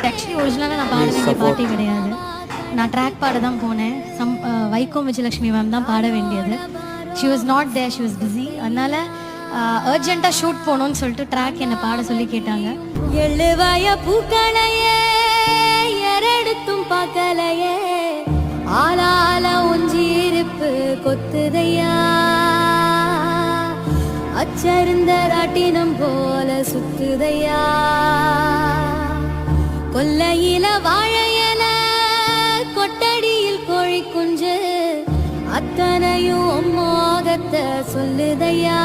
Actually ஒரிஜினலாக நான் பாட வேண்டிய பாட்டே கிடையாது. நான் ட்ராக் பாட தான் போனேன். வைகோம் விஜயலட்சுமி மேம் தான் பாட வேண்டியது. She was not there, she was busy. அதனால அர்ஜென்ட்டாக ஷூட் போகணும்னு சொல்லிட்டு ட்ராக் என்னை பாட சொல்லி கேட்டாங்க. எழுவாய பூக்களையே எரடுத்தும் பார்க்கலையே, ஆளால ஒஞ்சிருப்பு கொத்துதையா, அச்சருந்த ராட்டினம் போல சுத்துதையா, கொல்லையில வாழையல கொட்டடியில் கோழி குஞ்சு, அத்தனையும் மோகத்தை சொல்லுதையா.